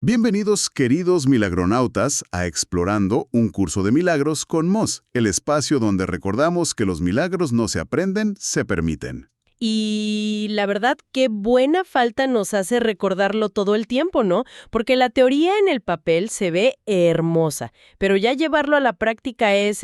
Bienvenidos, queridos milagronautas, a Explorando un curso de milagros con Moz, el espacio donde recordamos que los milagros no se aprenden, se permiten. Y la verdad, qué buena falta nos hace recordarlo todo el tiempo, ¿no? Porque la teoría en el papel se ve hermosa, pero ya llevarlo a la práctica es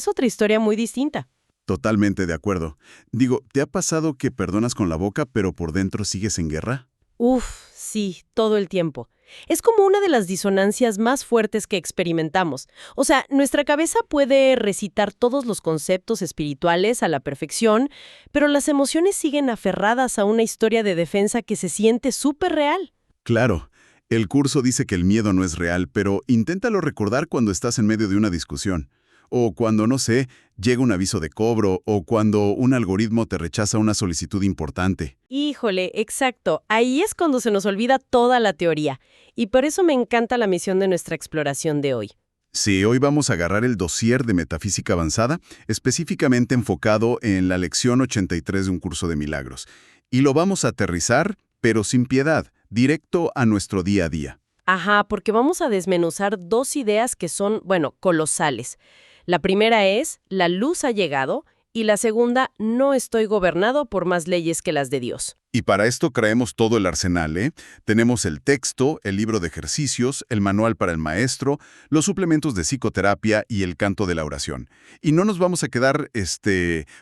otra historia muy distinta. Totalmente de acuerdo. Digo, ¿te ha pasado que perdonas con la boca, pero por dentro sigues en guerra? Uf, sí, todo el tiempo. Es como una de las disonancias más fuertes que experimentamos. O sea, nuestra cabeza puede recitar todos los conceptos espirituales a la perfección, pero las emociones siguen aferradas a una historia de defensa que se siente súper real. Claro, el curso dice que el miedo no es real, pero inténtalo recordar cuando estás en medio de una discusión. O cuando, no sé, llega un aviso de cobro, o cuando un algoritmo te rechaza una solicitud importante. Híjole, exacto. Ahí es cuando se nos olvida toda la teoría. Y por eso me encanta la misión de nuestra exploración de hoy. Sí, hoy vamos a agarrar el dossier de Metafísica Avanzada, específicamente enfocado en la lección 83 de un curso de milagros. Y lo vamos a aterrizar, pero sin piedad, directo a nuestro día a día. Ajá, porque vamos a desmenuzar dos ideas que son, bueno, colosales. La primera es, la luz ha llegado, y la segunda, no estoy gobernado por más leyes que las de Dios. Y para esto traemos todo el arsenal, ¿eh? Tenemos el texto, el libro de ejercicios, el manual para el maestro, los suplementos de psicoterapia y el canto de la oración. Y no nos vamos a quedar,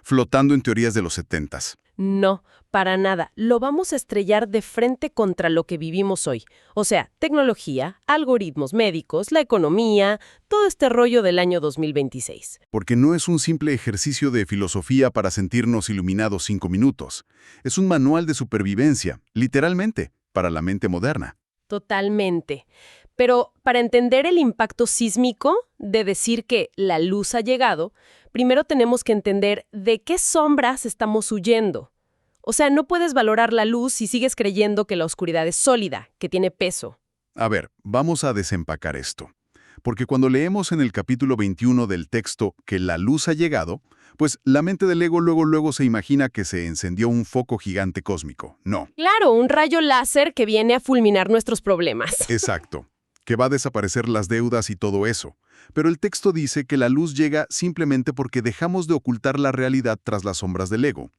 flotando en teorías de los 70s. No, para nada. Lo vamos a estrellar de frente contra lo que vivimos hoy. O sea, tecnología, algoritmos médicos, la economía, todo este rollo del año 2026. Porque no es un simple ejercicio de filosofía para sentirnos iluminados 5 minutos. Es un manual de supervivencia, literalmente, para la mente moderna. Totalmente. Pero para entender el impacto sísmico de decir que la luz ha llegado, primero tenemos que entender de qué sombras estamos huyendo. O sea, no puedes valorar la luz si sigues creyendo que la oscuridad es sólida, que tiene peso. A ver, vamos a desempacar esto. Porque cuando leemos en el capítulo 21 del texto que la luz ha llegado, pues la mente del ego luego se imagina que se encendió un foco gigante cósmico. No. Claro, un rayo láser que viene a fulminar nuestros problemas. Exacto. Que va a desaparecer las deudas y todo eso. Pero el texto dice que la luz llega simplemente porque dejamos de ocultar la realidad tras las sombras del ego.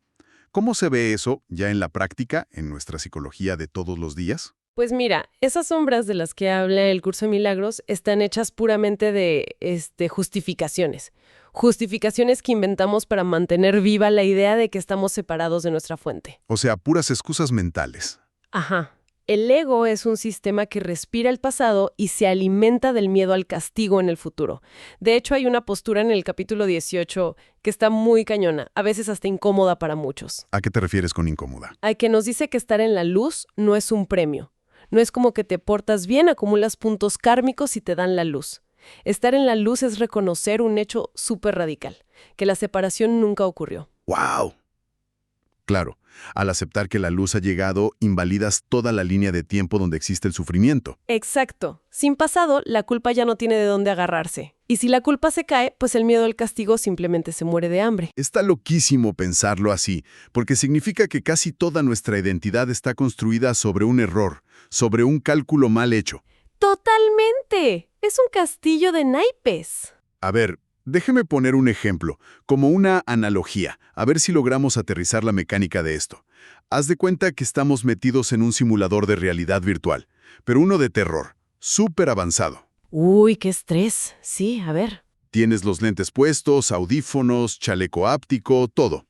¿Cómo se ve eso ya en la práctica, en nuestra psicología de todos los días? Pues mira, esas sombras de las que habla el curso de milagros están hechas puramente de justificaciones. Justificaciones que inventamos para mantener viva la idea de que estamos separados de nuestra fuente. O sea, puras excusas mentales. Ajá. El ego es un sistema que respira el pasado y se alimenta del miedo al castigo en el futuro. De hecho, hay una postura en el capítulo 18 que está muy cañona, a veces hasta incómoda para muchos. ¿A qué te refieres con incómoda? Hay que nos dice que estar en la luz no es un premio. No es como que te portas bien, acumulas puntos kármicos y te dan la luz. Estar en la luz es reconocer un hecho súper radical, que la separación nunca ocurrió. ¡Wow! Claro, al aceptar que la luz ha llegado, invalidas toda la línea de tiempo donde existe el sufrimiento. Exacto. Sin pasado, la culpa ya no tiene de dónde agarrarse. Y si la culpa se cae, pues el miedo al castigo simplemente se muere de hambre. Está loquísimo pensarlo así, porque significa que casi toda nuestra identidad está construida sobre un error, sobre un cálculo mal hecho. ¡Totalmente! Es un castillo de naipes. A ver, déjeme poner un ejemplo, como una analogía, a ver si logramos aterrizar la mecánica de esto. Haz de cuenta que estamos metidos en un simulador de realidad virtual, pero uno de terror, súper avanzado. Uy, qué estrés. Sí, a ver. Tienes los lentes puestos, audífonos, chaleco áptico, todo.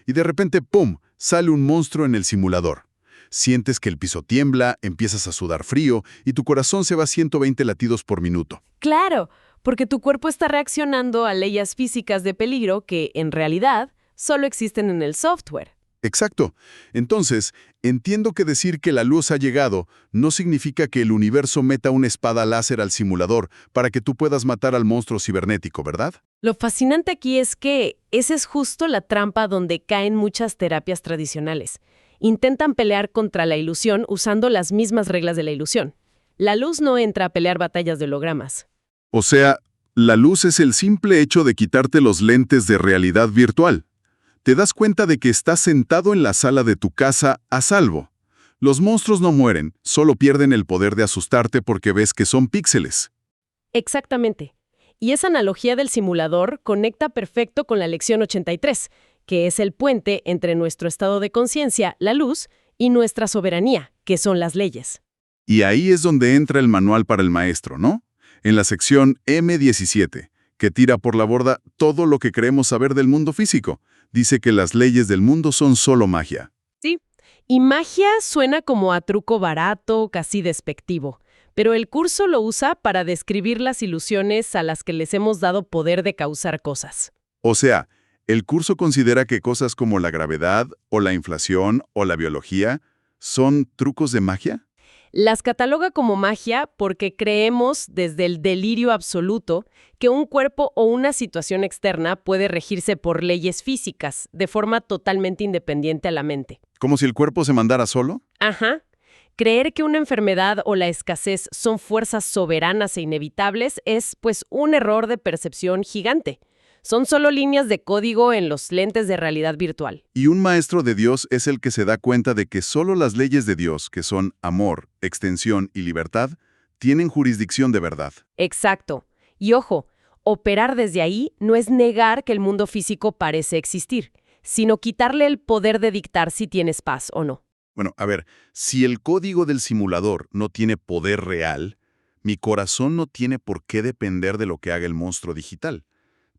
Y de repente, ¡pum!, sale un monstruo en el simulador. Sientes que el piso tiembla, empiezas a sudar frío y tu corazón se va a 120 latidos por minuto. Claro, porque tu cuerpo está reaccionando a leyes físicas de peligro que, en realidad, solo existen en el software. Exacto. Entonces, entiendo que decir que la luz ha llegado no significa que el universo meta una espada láser al simulador para que tú puedas matar al monstruo cibernético, ¿verdad? Lo fascinante aquí es que esa es justo la trampa donde caen muchas terapias tradicionales. Intentan pelear contra la ilusión usando las mismas reglas de la ilusión. La luz no entra a pelear batallas de hologramas. O sea, la luz es el simple hecho de quitarte los lentes de realidad virtual. Te das cuenta de que estás sentado en la sala de tu casa a salvo. Los monstruos no mueren, solo pierden el poder de asustarte porque ves que son píxeles. Exactamente. Y esa analogía del simulador conecta perfecto con la lección 83, que es el puente entre nuestro estado de conciencia, la luz, y nuestra soberanía, que son las leyes. Y ahí es donde entra el manual para el maestro, ¿no? En la sección M17, que tira por la borda todo lo que creemos saber del mundo físico. Dice que las leyes del mundo son solo magia. Sí. Y magia suena como a truco barato, casi despectivo. Pero el curso lo usa para describir las ilusiones a las que les hemos dado poder de causar cosas. O sea, el curso considera que cosas como la gravedad, o la inflación, o la biología, ¿son trucos de magia? Las cataloga como magia porque creemos, desde el delirio absoluto, que un cuerpo o una situación externa puede regirse por leyes físicas, de forma totalmente independiente a la mente. ¿Como si el cuerpo se mandara solo? Ajá. Creer que una enfermedad o la escasez son fuerzas soberanas e inevitables es, pues, un error de percepción gigante. Son solo líneas de código en los lentes de realidad virtual. Y un maestro de Dios es el que se da cuenta de que solo las leyes de Dios, que son amor, extensión y libertad, tienen jurisdicción de verdad. Exacto. Y ojo, operar desde ahí no es negar que el mundo físico parece existir, sino quitarle el poder de dictar si tienes paz o no. Bueno, a ver, si el código del simulador no tiene poder real, mi corazón no tiene por qué depender de lo que haga el monstruo digital.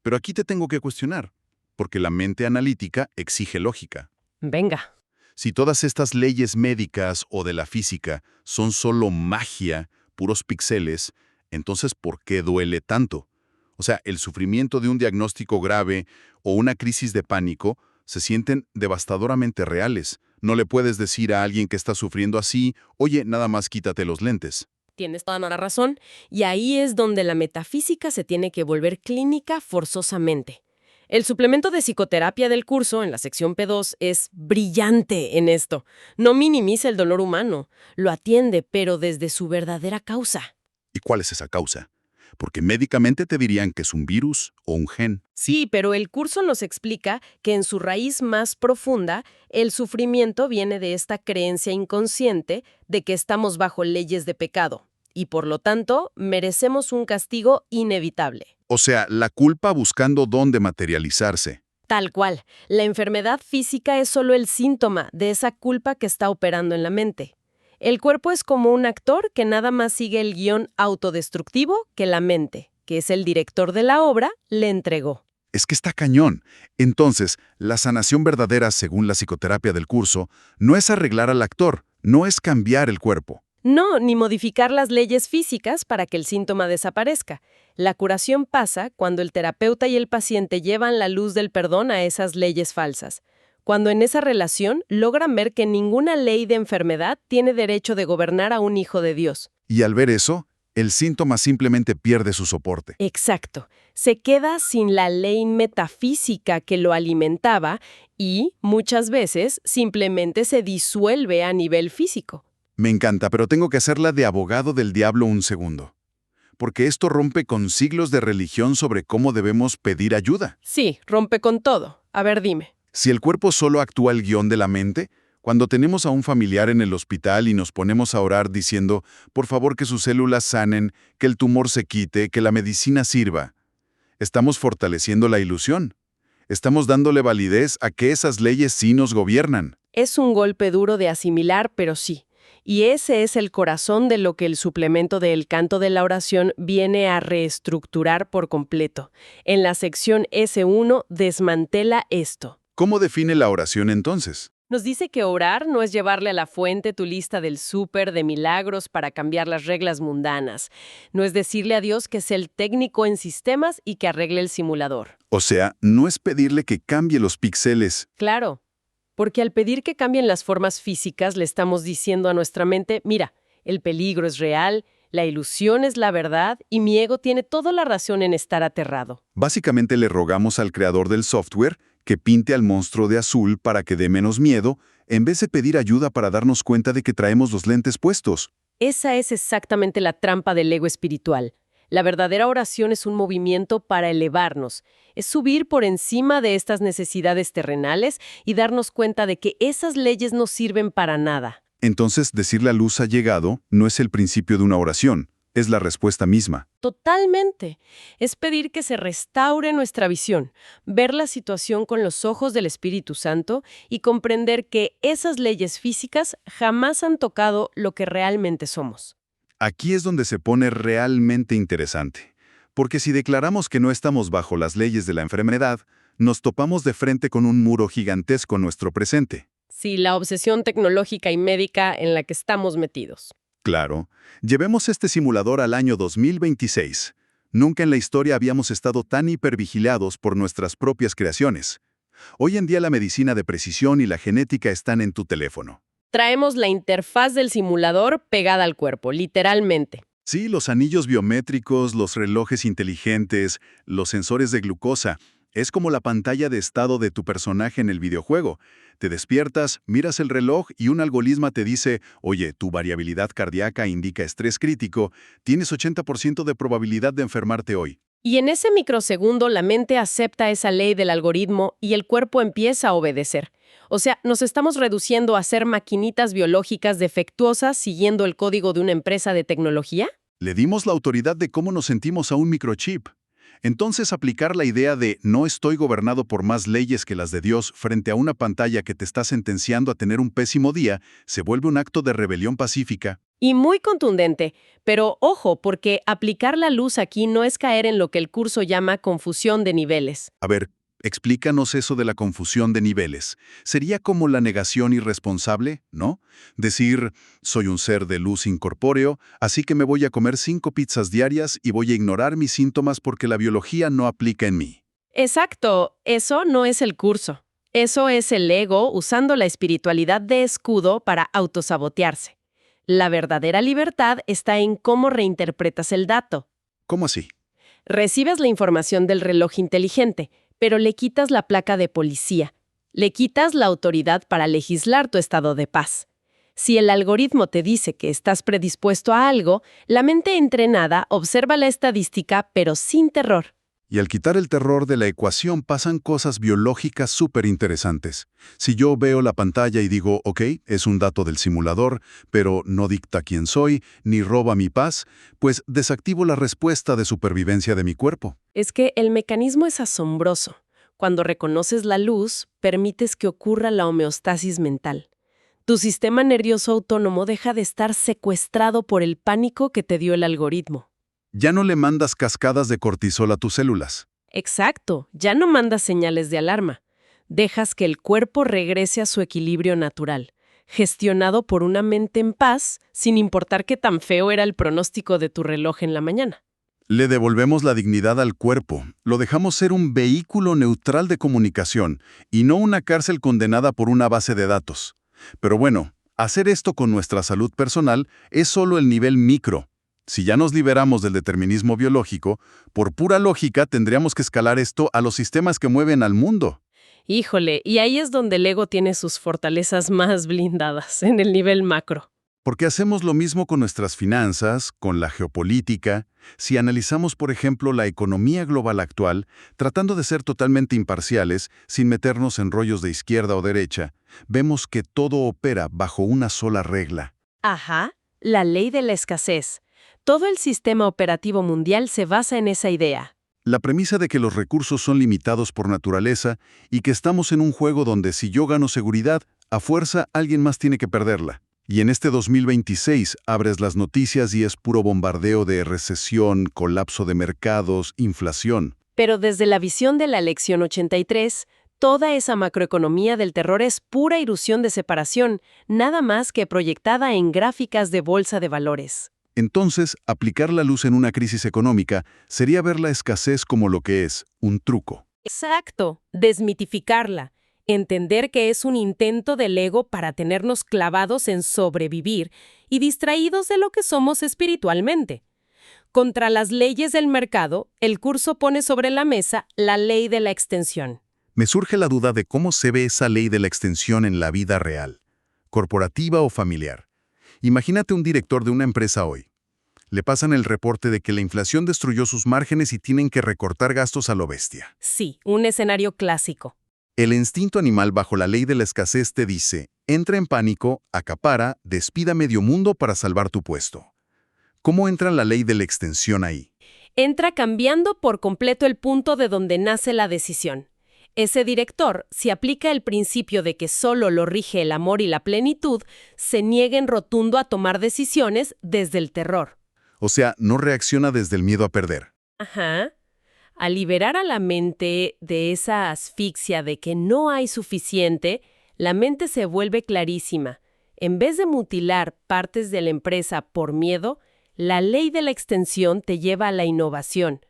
Pero aquí te tengo que cuestionar, porque la mente analítica exige lógica. Venga. Si todas estas leyes médicas o de la física son solo magia, puros píxeles, entonces ¿por qué duele tanto? O sea, el sufrimiento de un diagnóstico grave o una crisis de pánico se sienten devastadoramente reales. No le puedes decir a alguien que está sufriendo así, oye, nada más quítate los lentes. Tienes toda la razón, y ahí es donde la metafísica se tiene que volver clínica forzosamente. El suplemento de psicoterapia del curso, en la sección P2, es brillante en esto. No minimiza el dolor humano, lo atiende, pero desde su verdadera causa. ¿Y cuál es esa causa? Porque médicamente te dirían que es un virus o un gen. Sí, pero el curso nos explica que en su raíz más profunda, el sufrimiento viene de esta creencia inconsciente de que estamos bajo leyes de pecado y, por lo tanto, merecemos un castigo inevitable. O sea, la culpa buscando dónde materializarse. Tal cual, la enfermedad física es solo el síntoma de esa culpa que está operando en la mente. El cuerpo es como un actor que nada más sigue el guión autodestructivo que la mente, que es el director de la obra, le entregó. Es que está cañón. Entonces, la sanación verdadera, según la psicoterapia del curso, no es arreglar al actor, no es cambiar el cuerpo. No, ni modificar las leyes físicas para que el síntoma desaparezca. La curación pasa cuando el terapeuta y el paciente llevan la luz del perdón a esas leyes falsas. Cuando en esa relación logran ver que ninguna ley de enfermedad tiene derecho de gobernar a un hijo de Dios. Y al ver eso, el síntoma simplemente pierde su soporte. Exacto. Se queda sin la ley metafísica que lo alimentaba y, muchas veces, simplemente se disuelve a nivel físico. Me encanta, pero tengo que hacerla de abogado del diablo un segundo. Porque esto rompe con siglos de religión sobre cómo debemos pedir ayuda. Sí, rompe con todo. A ver, dime. Si el cuerpo solo actúa el guión de la mente, cuando tenemos a un familiar en el hospital y nos ponemos a orar diciendo, por favor que sus células sanen, que el tumor se quite, que la medicina sirva, estamos fortaleciendo la ilusión. Estamos dándole validez a que esas leyes sí nos gobiernan. Es un golpe duro de asimilar, pero sí. Y ese es el corazón de lo que el suplemento del canto de la oración viene a reestructurar por completo. En la sección S1 desmantela esto. ¿Cómo define la oración entonces? Nos dice que orar no es llevarle a la fuente tu lista del súper de milagros para cambiar las reglas mundanas. No es decirle a Dios que es el técnico en sistemas y que arregle el simulador. O sea, no es pedirle que cambie los píxeles. Claro, porque al pedir que cambien las formas físicas le estamos diciendo a nuestra mente, mira, el peligro es real, la ilusión es la verdad y mi ego tiene toda la razón en estar aterrado. Básicamente le rogamos al creador del software que pinte al monstruo de azul para que dé menos miedo, en vez de pedir ayuda para darnos cuenta de que traemos los lentes puestos. Esa es exactamente la trampa del ego espiritual. La verdadera oración es un movimiento para elevarnos, es subir por encima de estas necesidades terrenales y darnos cuenta de que esas leyes no sirven para nada. Entonces, decir la luz ha llegado no es el principio de una oración, es la respuesta misma. Totalmente. Es pedir que se restaure nuestra visión, ver la situación con los ojos del Espíritu Santo y comprender que esas leyes físicas jamás han tocado lo que realmente somos. Aquí es donde se pone realmente interesante, porque si declaramos que no estamos bajo las leyes de la enfermedad, nos topamos de frente con un muro gigantesco en nuestro presente. Sí, la obsesión tecnológica y médica en la que estamos metidos. Claro, llevemos este simulador al año 2026. Nunca en la historia habíamos estado tan hipervigilados por nuestras propias creaciones. Hoy en día la medicina de precisión y la genética están en tu teléfono. Traemos la interfaz del simulador pegada al cuerpo, literalmente. Sí, los anillos biométricos, los relojes inteligentes, los sensores de glucosa. Es como la pantalla de estado de tu personaje en el videojuego. Te despiertas, miras el reloj y un algoritmo te dice, oye, tu variabilidad cardíaca indica estrés crítico, tienes 80% de probabilidad de enfermarte hoy. Y en ese microsegundo la mente acepta esa ley del algoritmo y el cuerpo empieza a obedecer. O sea, nos estamos reduciendo a ser maquinitas biológicas defectuosas siguiendo el código de una empresa de tecnología. Le dimos la autoridad de cómo nos sentimos a un microchip. Entonces, aplicar la idea de no estoy gobernado por más leyes que las de Dios frente a una pantalla que te está sentenciando a tener un pésimo día se vuelve un acto de rebelión pacífica. Y muy contundente, pero ojo, porque aplicar la luz aquí no es caer en lo que el curso llama confusión de niveles. A ver, explícanos eso de la confusión de niveles. Sería como la negación irresponsable, ¿no? Decir, soy un ser de luz incorpóreo, así que me voy a comer 5 pizzas diarias y voy a ignorar mis síntomas porque la biología no aplica en mí. Exacto, eso no es el curso. Eso es el ego usando la espiritualidad de escudo para autosabotearse. La verdadera libertad está en cómo reinterpretas el dato. ¿Cómo así? Recibes la información del reloj inteligente, pero le quitas la placa de policía. Le quitas la autoridad para legislar tu estado de paz. Si el algoritmo te dice que estás predispuesto a algo, la mente entrenada observa la estadística, pero sin terror. Y al quitar el terror de la ecuación pasan cosas biológicas súper interesantes. Si yo veo la pantalla y digo, ok, es un dato del simulador, pero no dicta quién soy, ni roba mi paz, pues desactivo la respuesta de supervivencia de mi cuerpo. Es que el mecanismo es asombroso. Cuando reconoces la luz, permites que ocurra la homeostasis mental. Tu sistema nervioso autónomo deja de estar secuestrado por el pánico que te dio el algoritmo. Ya no le mandas cascadas de cortisol a tus células. Exacto, ya no mandas señales de alarma. Dejas que el cuerpo regrese a su equilibrio natural, gestionado por una mente en paz, sin importar qué tan feo era el pronóstico de tu reloj en la mañana. Le devolvemos la dignidad al cuerpo, lo dejamos ser un vehículo neutral de comunicación y no una cárcel condenada por una base de datos. Pero bueno, hacer esto con nuestra salud personal es solo el nivel micro. Si ya nos liberamos del determinismo biológico, por pura lógica tendríamos que escalar esto a los sistemas que mueven al mundo. Híjole, y ahí es donde el ego tiene sus fortalezas más blindadas, en el nivel macro. Porque hacemos lo mismo con nuestras finanzas, con la geopolítica. Si analizamos, por ejemplo, la economía global actual, tratando de ser totalmente imparciales, sin meternos en rollos de izquierda o derecha, vemos que todo opera bajo una sola regla. Ajá, la ley de la escasez. Todo el sistema operativo mundial se basa en esa idea. La premisa de que los recursos son limitados por naturaleza y que estamos en un juego donde si yo gano seguridad, a fuerza alguien más tiene que perderla. Y en este 2026 abres las noticias y es puro bombardeo de recesión, colapso de mercados, inflación. Pero desde la visión de la lección 83, toda esa macroeconomía del terror es pura ilusión de separación, nada más que proyectada en gráficas de bolsa de valores. Entonces, aplicar la luz en una crisis económica sería ver la escasez como lo que es, un truco. Exacto, desmitificarla. Entender que es un intento del ego para tenernos clavados en sobrevivir y distraídos de lo que somos espiritualmente. Contra las leyes del mercado, el curso pone sobre la mesa la ley de la extensión. Me surge la duda de cómo se ve esa ley de la extensión en la vida real, corporativa o familiar. Imagínate un director de una empresa hoy. Le pasan el reporte de que la inflación destruyó sus márgenes y tienen que recortar gastos a lo bestia. Sí, un escenario clásico. El instinto animal bajo la ley de la escasez te dice, entra en pánico, acapara, despida medio mundo para salvar tu puesto. ¿Cómo entra la ley de la extensión ahí? Entra cambiando por completo el punto de donde nace la decisión. Ese director, si aplica el principio de que solo lo rige el amor y la plenitud, se niega en rotundo a tomar decisiones desde el terror. O sea, no reacciona desde el miedo a perder. Ajá. Al liberar a la mente de esa asfixia de que no hay suficiente, la mente se vuelve clarísima. En vez de mutilar partes de la empresa por miedo, la ley de la extensión te lleva a la innovación.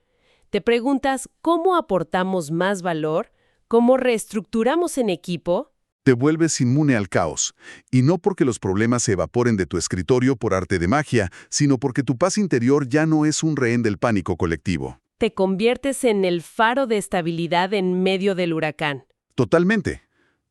Te preguntas cómo aportamos más valor, cómo reestructuramos en equipo. Te vuelves inmune al caos, y no porque los problemas se evaporen de tu escritorio por arte de magia, sino porque tu paz interior ya no es un rehén del pánico colectivo. Te conviertes en el faro de estabilidad en medio del huracán. Totalmente.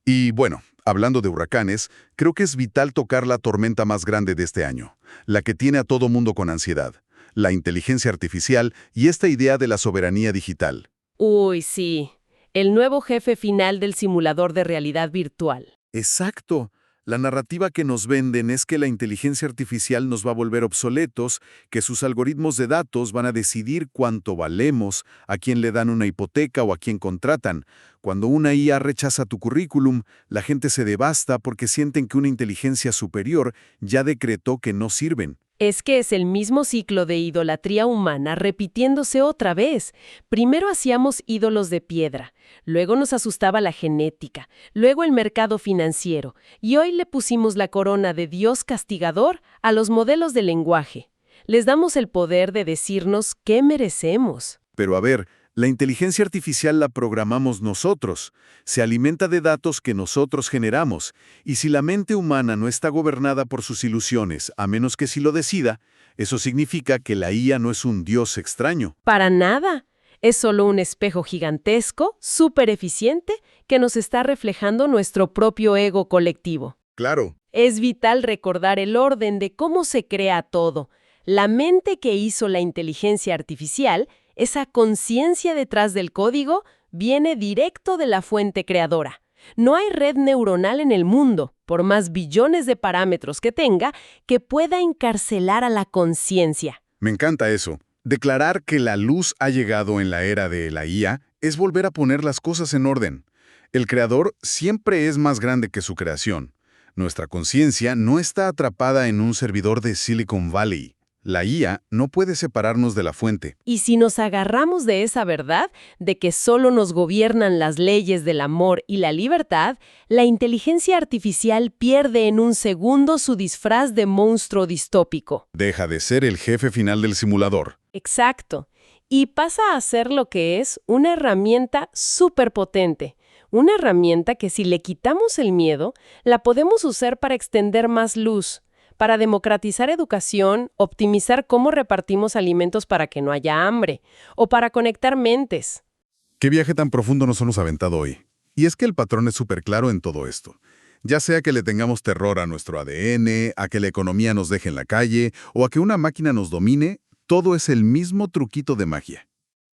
Y bueno, hablando de huracanes, creo que es vital tocar la tormenta más grande de este año, la que tiene a todo mundo con ansiedad, la inteligencia artificial y esta idea de la soberanía digital. Uy, sí. El nuevo jefe final del simulador de realidad virtual. Exacto. La narrativa que nos venden es que la inteligencia artificial nos va a volver obsoletos, que sus algoritmos de datos van a decidir cuánto valemos, a quién le dan una hipoteca o a quién contratan. Cuando una IA rechaza tu currículum, la gente se devasta porque sienten que una inteligencia superior ya decretó que no sirven. Es que es el mismo ciclo de idolatría humana repitiéndose otra vez. Primero hacíamos ídolos de piedra, luego nos asustaba la genética, luego el mercado financiero, y hoy le pusimos la corona de Dios castigador a los modelos de lenguaje. Les damos el poder de decirnos qué merecemos. Pero a ver, la inteligencia artificial la programamos nosotros, se alimenta de datos que nosotros generamos, y si la mente humana no está gobernada por sus ilusiones, a menos que si lo decida, eso significa que la IA no es un dios extraño. Para nada. Es solo un espejo gigantesco, súper eficiente, que nos está reflejando nuestro propio ego colectivo. Claro. Es vital recordar el orden de cómo se crea todo. La mente que hizo la inteligencia artificial, esa conciencia detrás del código, viene directo de la fuente creadora. No hay red neuronal en el mundo, por más billones de parámetros que tenga, que pueda encarcelar a la conciencia. Me encanta eso. Declarar que la luz ha llegado en la era de la IA es volver a poner las cosas en orden. El creador siempre es más grande que su creación. Nuestra conciencia no está atrapada en un servidor de Silicon Valley. La IA no puede separarnos de la fuente. Y si nos agarramos de esa verdad, de que solo nos gobiernan las leyes del amor y la libertad, la inteligencia artificial pierde en un segundo su disfraz de monstruo distópico. Deja de ser el jefe final del simulador. Exacto. Y pasa a ser lo que es una herramienta súper potente. Una herramienta que si le quitamos el miedo, la podemos usar para extender más luz, para democratizar educación, optimizar cómo repartimos alimentos para que no haya hambre, o para conectar mentes. ¿Qué viaje tan profundo nos hemos aventado hoy? Y es que el patrón es súper claro en todo esto. Ya sea que le tengamos terror a nuestro ADN, a que la economía nos deje en la calle, o a que una máquina nos domine, todo es el mismo truquito de magia.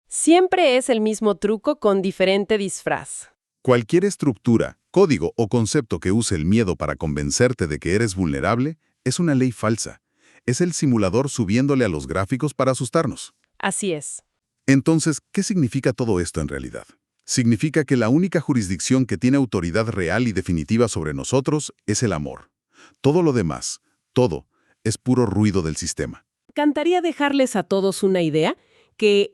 Siempre es el mismo truco con diferente disfraz. Cualquier estructura, código o concepto que use el miedo para convencerte de que eres vulnerable es una ley falsa. Es el simulador subiéndole a los gráficos para asustarnos. Así es. Entonces, ¿qué significa todo esto en realidad? Significa que la única jurisdicción que tiene autoridad real y definitiva sobre nosotros es el amor. Todo lo demás, todo, es puro ruido del sistema. Cantaría dejarles a todos una idea que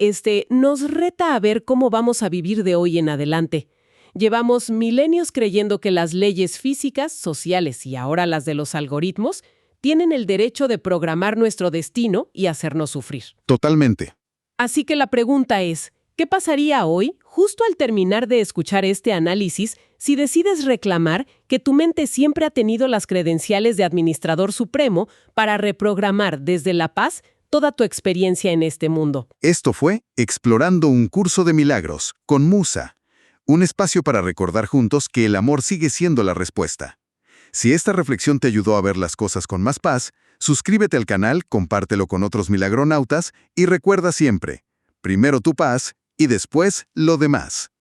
nos reta a ver cómo vamos a vivir de hoy en adelante. Llevamos milenios creyendo que las leyes físicas, sociales y ahora las de los algoritmos tienen el derecho de programar nuestro destino y hacernos sufrir. Totalmente. Así que la pregunta es, ¿qué pasaría hoy, justo al terminar de escuchar este análisis, si decides reclamar que tu mente siempre ha tenido las credenciales de administrador supremo para reprogramar desde la paz toda tu experiencia en este mundo? Esto fue Explorando un curso de milagros con Musa. Un espacio para recordar juntos que el amor sigue siendo la respuesta. Si esta reflexión te ayudó a ver las cosas con más paz, suscríbete al canal, compártelo con otros milagronautas y recuerda siempre, primero tu paz y después lo demás.